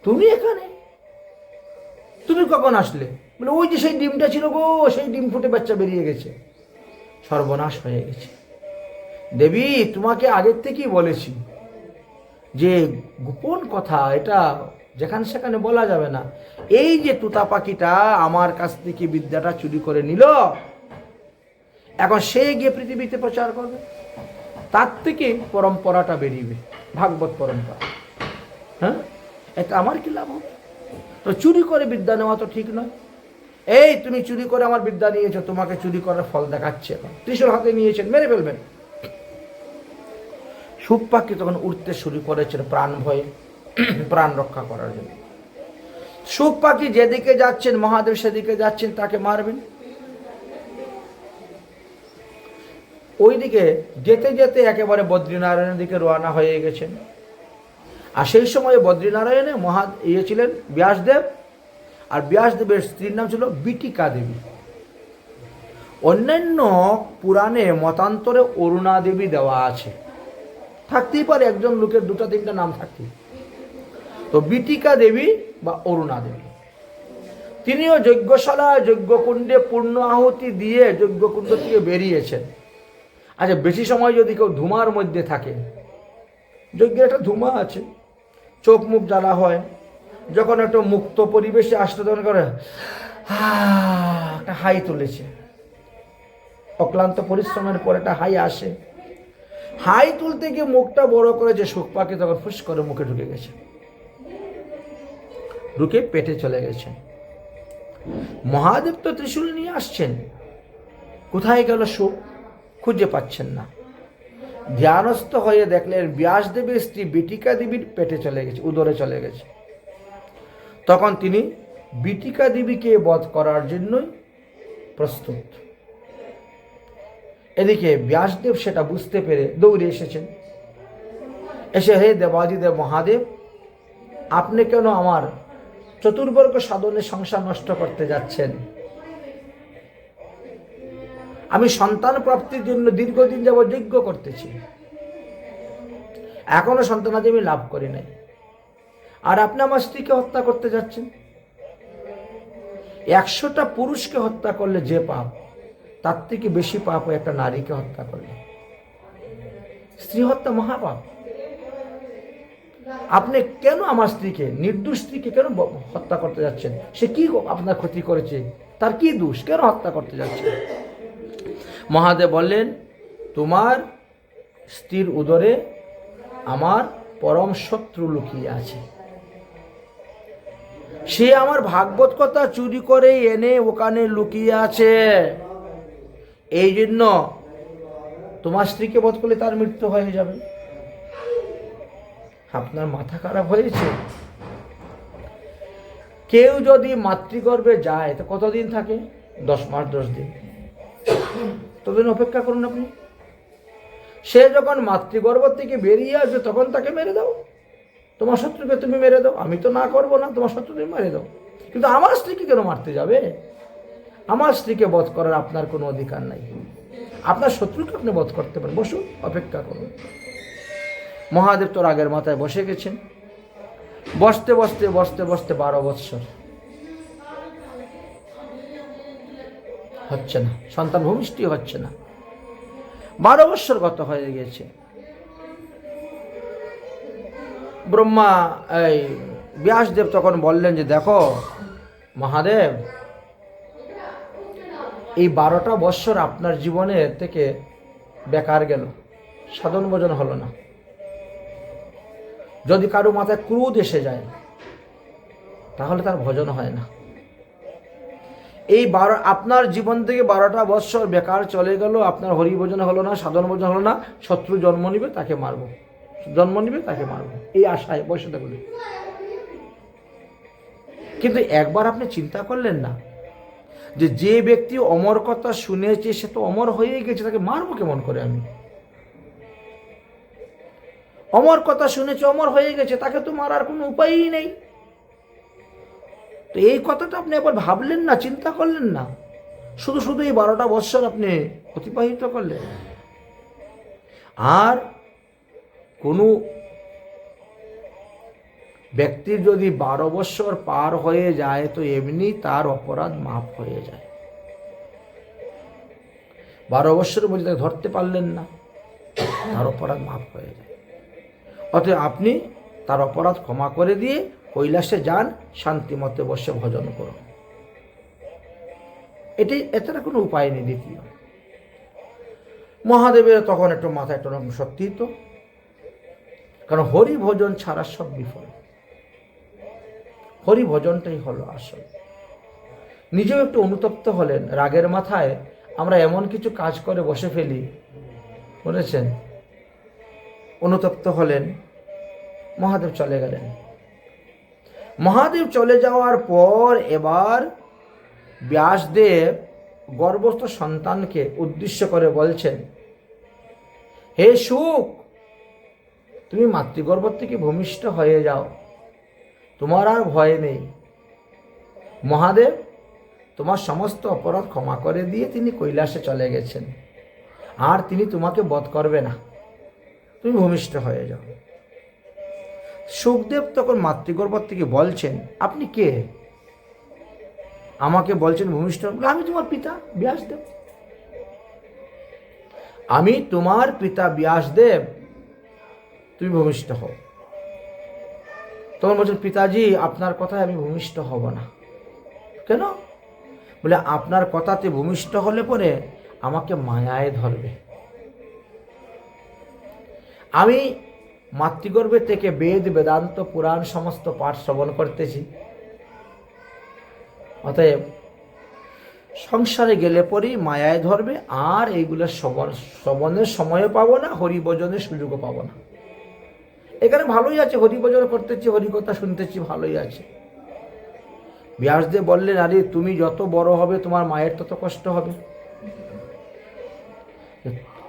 তুমি এখানে? তুমি কখন আসলে? বলে ওই যে সেই ডিমটা ছিল গো, সেই ডিম ফুটে বাচ্চা বেরিয়ে গেছে, সর্বনাশ হয়ে গেছে। দেবী, তোমাকে আগের থেকেই বলেছি যে গোপন কথা এটা যেখানে সেখানে বলা যাবে না। এই যে তুতা পাখিটা আমার কাছ থেকে বিদ্যাটা চুরি করে নিল, এখন সে গিয়ে পৃথিবীতে প্রচার করবে, তার থেকে পরম্পরাটা বেরিয়ে, ভাগবত পরম্পরা। হ্যাঁ, এটা আমার কি লাভ হবে? তো চুরি করে বিদ্যা নেওয়া তো ঠিক নয়। এই তুমি চুরি করে আমার বিদ্যা নিয়েছো, তোমাকে চুরি করার ফল দেখাচ্ছে। ত্রিশূল হাতে নিয়েছেন, মেরে ফেলবেন। সুখ পাখি তখন উঠতে শুরু করেছেন প্রাণ ভয়ে, প্রাণ রক্ষা করার জন্য। সুখ পাখি যেদিকে যাচ্ছেন মহাদেব সেদিকে যাচ্ছেন, তাকে মারবেন। ওইদিকে যেতে যেতে একেবারে বদ্রীনারায়ণের দিকে রওনা হয়ে গেছেন। আর সেই সময় বদ্রীনারায়ণে ছিলেন ব্যাসদেব, আর ব্যাসদেবের স্ত্রীর নাম ছিল বিটিকা দেবী। অন্যান্য পুরাণে মতান্তরে অরুণা দেবী দেওয়া আছে, থাকতেই পারে একজন লোকের 2-3টা নাম থাকতে। তো বিটিকা দেবী বা অরুণা দেবী, তিনিও যজ্ঞশালায় যজ্ঞকুণ্ডে পূর্ণ আহুতি দিয়ে যজ্ঞকুণ্ড থেকে বেরিয়েছেন। আচ্ছা, বেশি সময় যদি কেউ ধুমার মধ্যে থাকে, যজ্ঞে একটা ধুমা আছে, চোখ মুখ জ্বালা হয়, যখন একটা মুক্ত পরিবেশে আসতে তখন করে একটা হাই তুলেছে, অক্লান্ত পরিশ্রমের পর একটা হাই আসে। হাই তুলতে গিয়ে মুখটা বড় করে যে সুখ পাখি তখন ফুস করে মুখে ঢুকে গেছে, ঢুকে পেটে চলে গেছে। মহাদেব তো ত্রিশূল নিয়ে আসছেন, কোথায় গেল সুখ? খুঁজে পাচ্ছেন না। ধ্যানস্থ হয়ে দেখলেন ব্যাসদেবের স্ত্রী বিটিকা দেবীর পেটে চলে গেছে, উদরে চলে গেছে। তখন তিনি বিটিকা দেবীকে বধ করার জন্যই প্রস্তুত। এদিকে ব্যাসদেব সেটা বুঝতে পেরে দৌড়ে এসেছেন। এসে, হে দেবাদিদেব মহাদেব, আপনি কেন আমার চতুর্বর্গ সাধনে সংসার নষ্ট করতে যাচ্ছেন? আমি সন্তান প্রাপ্তির জন্য দীর্ঘদিন যাবৎ যজ্ঞ করতেছি, এখনো সন্তানাদি আমি লাভ করি নাই, আর আপনি আমার স্ত্রীকে হত্যা করতে যাচ্ছেন। 100টা পুরুষকে হত্যা করলে যে পাপ, তার থেকে বেশি পাপ হয় একটা নারীকে হত্যা করলে। স্ত্রী হত্যা মহাপাপ। আপনি কেন আমার স্ত্রীকে, নির্দোষ স্ত্রীকে কেন হত্যা করতে যাচ্ছেন? সে কি আপনার ক্ষতি করেছে? তার কি দোষ? কেন হত্যা করতে যাচ্ছেন? মহাদেব বললেন, তোমার স্ত্রীর উদরে আমার পরম শত্রু লুকিয়ে আছে। সে আমার ভাগবত কথা চুরি করে এনে ওখানে লুকিয়ে আছে। এই জন্য তোমার স্ত্রীকে বধ করলে তার মৃত্যু হয়ে যাবে। আপনার মাথা খারাপ হয়েছে? কেউ যদি মাতৃগর্ভে যায় তো কতদিন থাকে? 10 মাস 10 দিন। ততদিন অপেক্ষা করুন আপনি। সে যখন মাতৃগর্ভ থেকে বেরিয়ে আসবে তখন তাকে মেরে দাও, তোমার শত্রুকে তুমি মেরে দাও, আমি তো না করবো না, তোমার শত্রু তুমি মেরে দাও। কিন্তু আমার স্ত্রীকে কেন মারতে যাবে? আমার স্ত্রীকে বধ করার আপনার কোনো অধিকার নাই। আপনার শত্রুকে আপনি বধ করতে পারেন, বসুন, অপেক্ষা করুন। মহাদেব তো রাগের মাথায় বসে গেছেন। বসতে বসতে বসতে বসতে 12 বৎসর হচ্ছে না, সন্তান ভূমিষ্ঠ হচ্ছে না। 12 বৎসর গত হয়ে গেছে। ব্রহ্মা এই ব্যাসদেব তখন বললেন যে দেখো মহাদেব, এই 12টা বৎসর আপনার জীবনের থেকে বেকার গেল, সাধন ভোজন হলো না। যদি কারো মাথায় ক্রোধ এসে যায় তাহলে তার ভজন হয় না। এই আপনার জীবন থেকে 12টা বৎসর বেকার চলে গেল, আপনার হরি ভোজন হলো না, সাধন ভোজন হলো না, শত্রু জন্ম নিবে তাকে মারবো, জন্ম নিবে তাকে মারবো, এই আশায় বসে থাকলেন। কিন্তু একবার আপনি চিন্তা করলেন না যে যে ব্যক্তি অমর কথা শুনেছে সে তো অমর হয়ে গেছে, তাকে মারবো কেমন করে আমি? অমর কথা শুনেছে, অমর হয়ে গেছে, তাকে তো মারার কোনো উপায়ই নেই। তো এই কথাটা আপনি একবার ভাবলেন না, চিন্তা করলেন না? শুধু শুধু এই 12টা বৎসর আপনি অতিবাহিত করলেন। আর কোনো ব্যক্তির যদি 12 বৎসর পার হয়ে যায় তো এমনি তার অপরাধ মাফ হয়ে যায়। 12 বৎসরের মধ্যে তাকে ধরতে পারলেন না, তার অপরাধ মাফ হয়ে যায়। অতএব আপনি তার অপরাধ ক্ষমা করে দিয়ে কৈলাসে যান, শান্তিমতে বসে ভজন করুন। এটার কোনো উপায় নেই। দ্বিতীয়, মহাদেবের তখন একটু মাথায় একটু সত্যি তো, কারণ হরি ভজন ছাড়া সব বিফল। হরি ভজনটাই হলো আসল। নিজেও একটু অনুতপ্ত হলেন, রাগের মাথায় আমরা এমন কিছু কাজ করে বসে ফেলি, বলেছেন, অনুতপ্ত হলেন। মহাদেব চলে গেলেন। মহাদেব চলে যাওয়ার পর এবার ব্যাসদেব গর্ভস্থ সন্তানকে উদ্দেশ্য করে বলছেন, হে শুক, তুমি মাতৃগর্ভ থেকে ভূমিষ্ঠ হয়ে যাও, তোমার আর ভয় নেই। মহাদেব তোমার সমস্ত অপরাধ ক্ষমা করে দিয়ে তিনি কৈলাসে চলে গেছেন, আর তিনি তোমাকে বধ করবে না, তুমি ভূমিষ্ঠ হয়ে যাও। শুকদেব তখন মাতৃগর্ভ থেকে বলছেন, আপনি কে? আমাকে বলছেন ভূমিষ্ঠ? আমি তোমার পিতা ব্যাসদেব, আমি তোমার পিতা ব্যাসদেব, তুমি ভূমিষ্ঠ হও। তখন বলছেন, পিতাজি আপনার কথায় আমি ভূমিষ্ঠ হব না। কেন? বলে আপনার কথাতে ভূমিষ্ঠ হলে পরে আমাকে মায়ায় ধরবে। আমি মাতৃগর্ভে থেকে বেদ বেদান্ত পুরাণ সমস্ত পাঠ শ্রবণ করতেছি, অতএব সংসারে গেলে পরেই মায়ায় ধরবে, আর এইগুলো শ্রবণের সময়ও পাবো না, হরিভজনের সুযোগও পাবো না। এখানে ভালোই আছে, হরিভজন করতেছি, হরিকথা শুনতেছি, ভালোই আছে। ব্যাসদেব বললেন, আরে তুমি যত বড় হবে তোমার মায়ের তত কষ্ট হবে।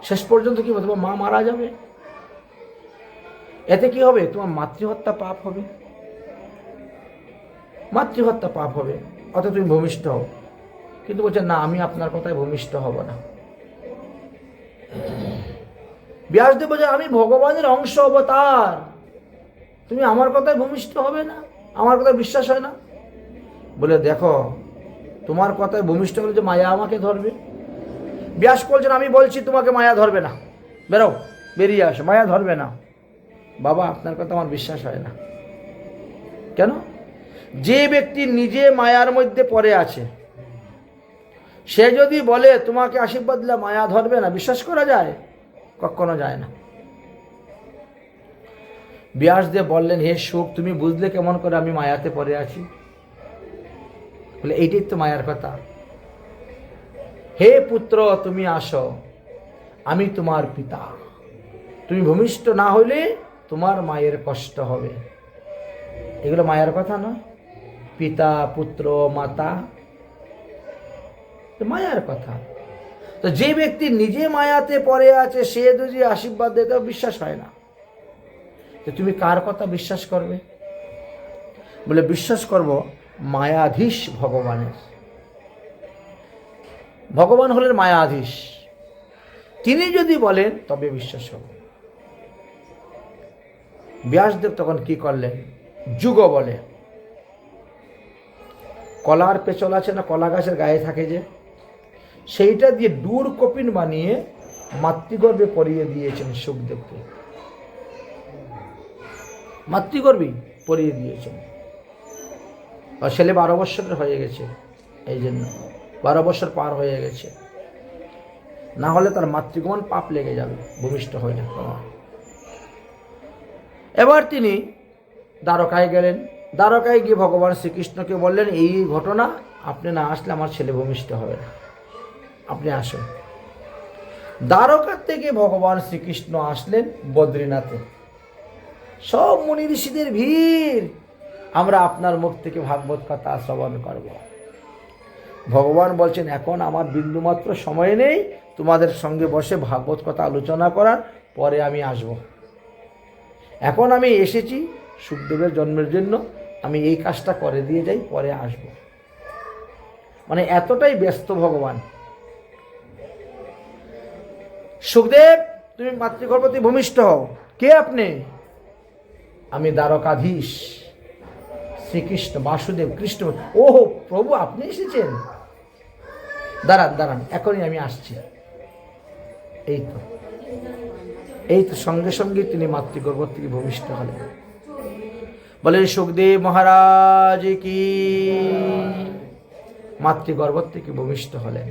শেষ পর্যন্ত কি হবে? তোমার মা মারা যাবে। এতে কি হবে? তোমার মাতৃহত্যা পাপ হবে, মাতৃহত্যা পাপ হবে, অর্থাৎ তুমি ভূমিষ্ঠ হও। কিন্তু বলছে না, আমি আপনার কথায় ভূমিষ্ঠ হব না। ব্যাসদেব বলছে, আমি ভগবানের অংশ অবতার, তুমি আমার কথায় ভূমিষ্ঠ হবে না? আমার কথায় বিশ্বাস হয় না? বলে দেখো, তোমার কথায় ভূমিষ্ঠ হলে যে মায়া আমাকে ধরবে। ব্যাস বলছেন, আমি বলছি তোমাকে মায়া ধরবে না, বেরো, বেরিয়ে আসো, মায়া ধরবে না। বাবা আপনার কথা আমার বিশ্বাস হয় না। কেন? যে ব্যক্তি নিজে মায়ার মধ্যে পড়ে আছে সে যদি বলে তোমাকে আশীর্বাদ দিলে মায়া ধরবে না, বিশ্বাস করা যায়? কখনো যায় না। ব্যাসদেব বললেন, হে শুক, তুমি বুঝলে কেমন করে আমি মায়াতে পড়ে আছি? বলে এইটাই তো মায়ার কথা। হে পুত্র, তুমি আসো, আমি তোমার পিতা, তুমি ভূমিষ্ঠ না হইলে তোমার মায়ের কষ্ট হবে। এগুলো মায়ার কথা নয়? পিতা, পুত্র, মাতা, মায়ার কথা। তো যে ব্যক্তি নিজে মায়াতে পড়ে আছে সে যদি আশীর্বাদ দেয় তো বিশ্বাস হয় না। তো তুমি কার কথা বিশ্বাস করবে? বলে বিশ্বাস করব মায়াধীশ ভগবানের। ভগবান হলেন মায়াধীশ, তিনি যদি বলেন তবে বিশ্বাস হবে। ব্যাসদেব তখন কি করলেন? যুগ বলে, কলার পেছল আছে না, কলা গাছের গায়ে থাকে যে, সেইটা দিয়ে দূর কপিন বানিয়ে মাতৃগর্ভে পরিয়ে দিয়েছেন সুখদেবকে। মাতৃগর্ভে পরিয়ে দিয়েছেন। আর ছেলে 12 বৎসরের হয়ে গেছে, এই জন্য 12 বৎসর পার হয়ে গেছে, না হলে তার মাতৃগমন পাপ লেগে যাবে, ভূমিষ্ঠ হয়ে যাবে। এবার তিনি দ্বারকায় গেলেন। দ্বারকায় গিয়ে ভগবান শ্রীকৃষ্ণকে বললেন, এই ঘটনা, আপনি না আসলে আমার ছেলে ভূমিষ্ঠ হবে না, আপনি আসুন। দ্বারকা থেকে ভগবান শ্রীকৃষ্ণ আসলেন বদ্রীনাথে। সব মুনি ঋষিদের ভিড়, আমরা আপনার মুখ থেকে ভাগবত কথা শ্রবণ করব। ভগবান বলছেন, এখন আমার বিন্দুমাত্র সময় নেই তোমাদের সঙ্গে বসে ভাগবত কথা আলোচনা করার, পরে আমি আসব। এখন আমি এসেছি সুখদেবের জন্মের জন্য, আমি এই কাজটা করে দিয়ে যাই, পরে আসব। মানে এতটাই ব্যস্ত ভগবান। সুখদেব, তুমি মাতৃগর্ভবতী ভূমিষ্ঠ হও। কে আপনি? আমি দ্বারকাধীশ শ্রীকৃষ্ণ, বাসুদেব কৃষ্ণ। ও প্রভু, আপনি এসেছেন? দাঁড়ান দাঁড়ান, এখনই আমি আসছি। এই তো সঙ্গে সঙ্গে তিনি মাতৃগর্ভ থেকে ভূমিষ্ঠ হলেন। বলেন সুখদেব মহারাজ কি, মাতৃগর্ভ থেকে ভূমিষ্ঠ হলেন।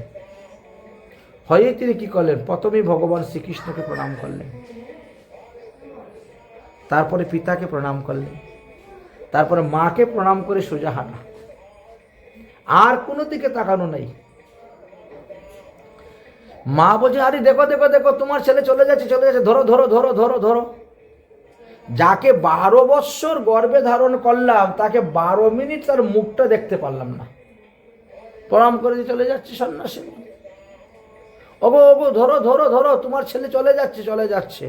হয়ে তিনি কি করলেন? প্রথমেই ভগবান শ্রীকৃষ্ণকে প্রণাম করলেন, তারপরে পিতাকে প্রণাম করলেন, তারপরে মাকে প্রণাম করে সোজা হাঁটা, আর কোনো দিকে তাকানো নাই। মা বলছে, আরে দেখো দেখো দেখো, তোমার ছেলে চলে যাচ্ছে, চলে যাচ্ছে, ধরো ধরো ধরো ধরো ধরো। যাকে 12 বৎসর গর্ভে ধারণ করলাম, তাকে 12 মিনিট তার মুখটা দেখতে পারলাম না। প্রণাম করে চলে যাচ্ছে সন্ন্যাসী। ওগো ওগো, ধরো ধরো ধরো, তোমার ছেলে চলে যাচ্ছে, চলে যাচ্ছে।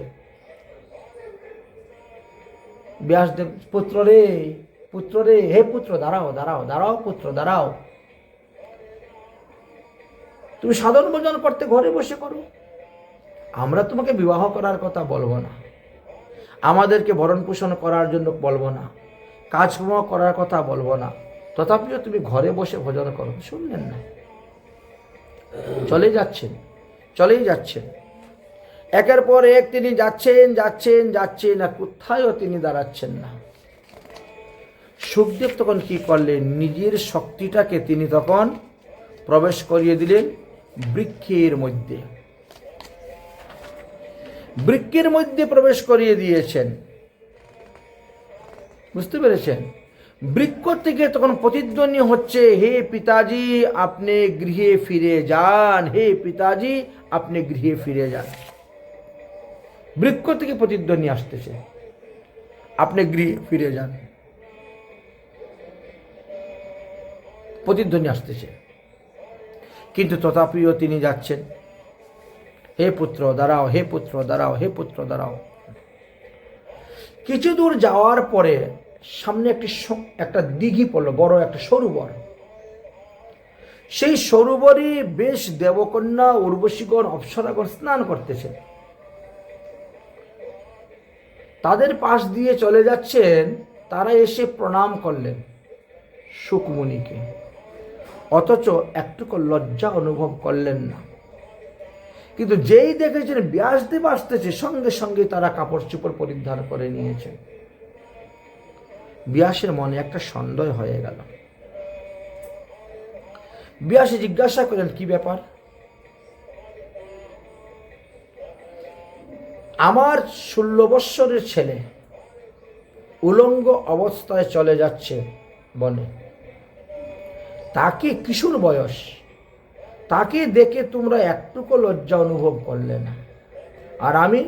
ব্যাসদেব, পুত্র রে, পুত্র রে, হে পুত্র, দাঁড়াও দাঁড়াও দাঁড়াও, পুত্র দাঁড়াও। তুমি সাধন ভোজন করতে ঘরে বসে করো, আমরা তোমাকে বিবাহ করার কথা বলবো না, আমাদেরকে ভরণ পোষণ করার জন্য বলবো না, কাজকর্ম করার কথা বলবো না, তথাপিও তুমি ঘরে বসে ভোজন করো। শুনলেন না? চলে যাচ্ছেন, চলেই যাচ্ছেন। একের পর এক তিনি যাচ্ছেন যাচ্ছেন যাচ্ছেন, না কোথায়ও তিনি দাঁড়াচ্ছেন না। সুখদেব তখন কি করলেন? নিজের শক্তিটাকে তিনি তখন প্রবেশ করিয়ে দিলেন বৃক্ষের মধ্যে। বৃক্ষের মধ্যে প্রবেশ করিয়ে দিয়েছেন, বুঝতে পেরেছেন? বৃক্ষ থেকে তখন প্রতিধ্বনি হচ্ছে, হে পিতাজি আপনি গৃহে ফিরে যান, হে পিতাজি আপনি গৃহে ফিরে যান। বৃক্ষ থেকে প্রতিধ্বনি আসতেছে, আপনি গৃহে ফিরে যান, প্রতিধ্বনি আসতেছে। কিন্তু তথাপিও তিনি যাচ্ছেন, হে পুত্র দাঁড়াও, হে পুত্র দাঁড়াও, হে পুত্র দাঁড়াও। কিছু দূর যাওয়ার পরে সামনে একটা দিঘি পড়লো, বড় একটা সরোবর। সেই সরোবরে বেশ দেবকন্যা, উর্বশীগণ, অপ্সরাগণ স্নান করতেছেন। তাদের পাশ দিয়ে চলে যাচ্ছেন, তারা এসে প্রণাম করলেন সুখমুনিকে, অথচ একটুকু লজ্জা অনুভব করলেন না। কিন্তু যেই দেখেছেন ব্যাসদেব আসতেছে, সঙ্গে সঙ্গে তারা কাপড় চোপড় পরিধান করে নিয়েছেন। ব্যাসের মনে একটা সন্দেহ হয়ে গেল। ব্যাসে জিজ্ঞাসা করলেন, কি ব্যাপার? আমার 16 বৎসরের ছেলে উলঙ্গ অবস্থায় চলে যাচ্ছে বনে, তাকে কিশোর বয়স, তাকে দেখে তোমরা একটুকু লজ্জা অনুভব করলে না, আর আমি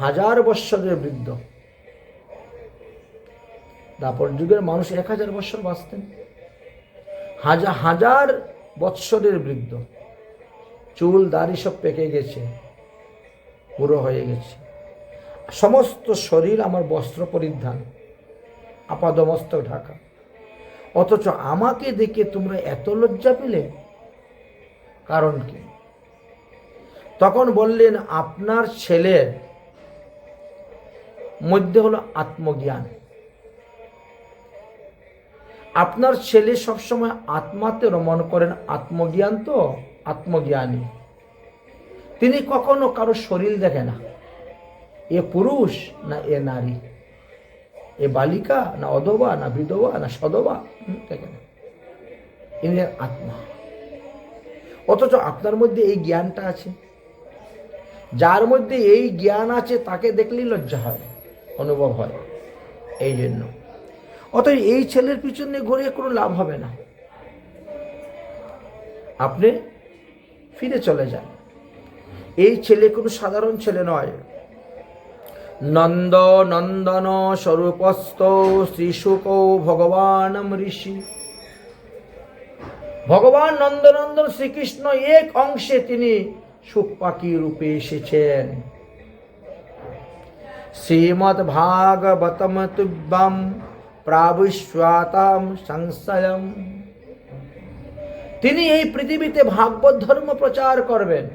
1000 বৎসরের বৃদ্ধ। দাপর যুগের মানুষ 1000 বৎসর বাঁচতেন, হাজার বৎসরের বৃদ্ধ। চুল দাড়ি সব পেকে গেছে, বুড়ো হয়ে গেছে, সমস্ত শরীর আমার বস্ত্র পরিধান, আপাদমস্তক ঢাকা, অথচ আমাকে দেখে তোমরা এত লজ্জা পেলে, কারণ কি? তখন বললেন, আপনার ছেলের মধ্যে হলো আত্মজ্ঞান। আপনার ছেলে সবসময় আত্মাতে রমণ করেন, আত্মজ্ঞান তো আত্মজ্ঞানী, তিনি কখনো কারো শরীর দেখে না, এ পুরুষ না এ নারী, এ বালিকা না অধবা না বিধবা না সধবা, দেখে না, ইনি আত্মা। অথচ আপনার মধ্যে এই জ্ঞানটা আছে, যার মধ্যে এই জ্ঞান আছে তাকে দেখলেই লজ্জা হয়, অনুভব হয়। এই জন্য অতএব এই ছেলের পিছনে ঘুরে কোনো লাভ হবে না, আপনি ফিরে চলে যান। এই ছেলে কোনো সাধারণ ছেলে নয়, নন্দ নন্দন স্বরূপস্থ শ্রীশুক ভগবান ঋষি। ভগবান নন্দনন্দন শ্রীকৃষ্ণ এক অংশে তিনি সুখ পাখি রূপে এসেছেন। শ্রীমদ্ ভাগবতম তুভ্যম প্রাবিশ্বাতাম সংশয়ম। তিনি এই পৃথিবীতে ভাগবত ধর্ম প্রচার করবেন।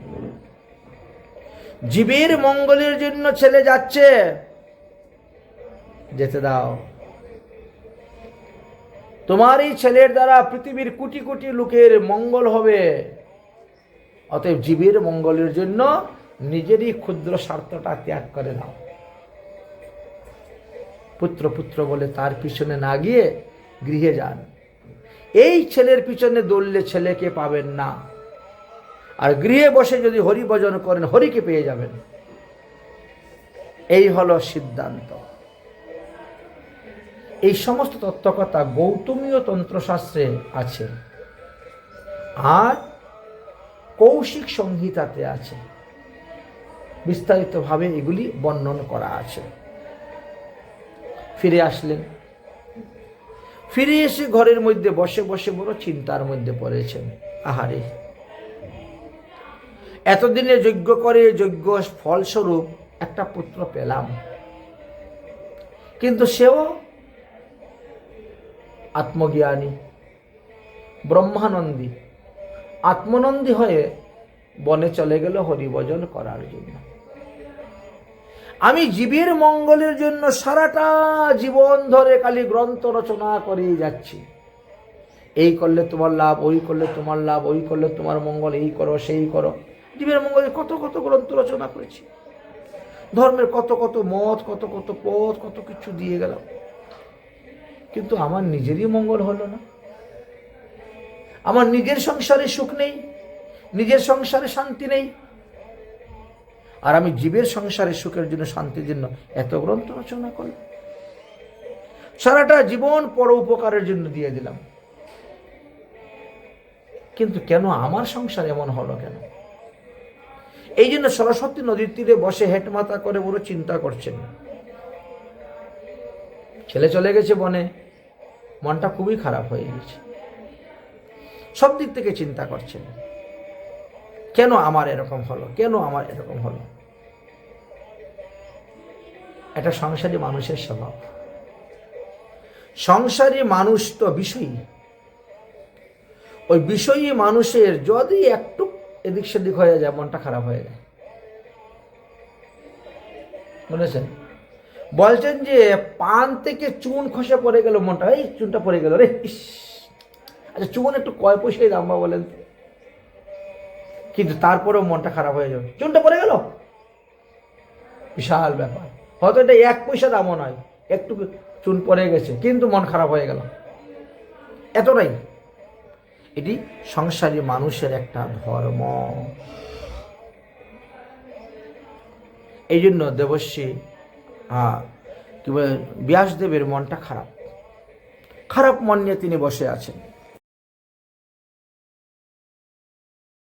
জীবের মঙ্গলের জন্য ছেলে যাচ্ছে, যেতে দাও। তোমার এই ছেলের দ্বারা পৃথিবীর কোটি কোটি লোকের মঙ্গল হবে। অতএব জীবের মঙ্গলের জন্য নিজেরই ক্ষুদ্র স্বার্থটা ত্যাগ করে নাও। পুত্র পুত্র বলে তার পিছনে না গিয়ে গৃহে যান। এই ছেলের পিছনে দৌড়লে ছেলেকে পাবেন না, আর গৃহে বসে যদি হরি ভজন করেন হরিকে পেয়ে যাবেন। এই হলো সিদ্ধান্ত। এই সমস্ত তত্ত্বকথা গৌতমীয় তন্ত্রশাস্ত্রে আছে, আর কৌশিক সংহিতাতে আছে, বিস্তারিতভাবে এগুলি বর্ণন করা আছে। ফিরে আসলেন, ফিরে এসে ঘরের মধ্যে বসে বসে বড় চিন্তার মধ্যে পড়েছেন। আহারে, এতদিনে যজ্ঞ করে যজ্ঞ ফলস্বরূপ একটা পুত্র পেলাম, কিন্তু সেও আত্মজ্ঞানী, ব্রহ্মানন্দী, আত্মনন্দী হয়ে বনে চলে গেল হরিভজন করার জন্য। আমি জীবের মঙ্গলের জন্য সারাটা জীবন ধরে খালি গ্রন্থ রচনা করেই যাচ্ছি। এই করলে তোমার লাভ, ওই করলে তোমার লাভ, ওই করলে তোমার মঙ্গল, এই করো সেই করো। জীবের মঙ্গলে কত কত গ্রন্থ রচনা করেছি, ধর্মের কত কত মত, কত কত পথ, কত কিছু দিয়ে গেলাম, কিন্তু আমার নিজেরই মঙ্গল হলো না। আমার নিজের সংসারে সুখ নেই, নিজের সংসারে শান্তি নেই, আর আমি জীবের সংসারে সুখের জন্য, শান্তির জন্য এত গ্রন্থ রচনা করলাম, সারাটা জীবন পর উপকারের জন্য দিয়ে দিলাম, কিন্তু কেন আমার সংসার এমন হলো কেন? এই জন্য সরস্বতী নদীর তীরে বসে হেঁটমাথা করে বড় চিন্তা করছেন। ছেলে চলে গেছে বনে, মনটা খুবই খারাপ হয়ে গেছে, সব দিক থেকে চিন্তা করছেন, কেন আমার এরকম হলো, কেন আমার এরকম হলো। এটা সংসারী মানুষের স্বভাব। সংসারী মানুষ তো বিষয়ী, ওই বিষয়ী মানুষের যদি একটু এদিক সেদিক হয়ে যায় মনটা খারাপ হয়ে যায়। বুঝেছেন? বলছেন যে পান থেকে চুন খসে পড়ে গেল, মনটা এই চুনটা পড়ে গেল রে, ইস, আচ্ছা চুন একটু কয় পয়সায় দাম বা বলেন, কিন্তু তারপরেও মনটা খারাপ হয়ে যাবে, চুনটা পড়ে গেল, বিশাল ব্যাপার। হয়তো এটা 1 পয়সা দামও নয়, একটু চুন পড়ে গেছে কিন্তু মন খারাপ হয়ে গেল, এতটাই। এটি সংসারী মানুষের একটা ধর্ম। এই জন্য দেবশ্রী কি বলে, ব্যাসদেবের মনটা খারাপ, খারাপ মন নিয়ে তিনি বসে আছেন।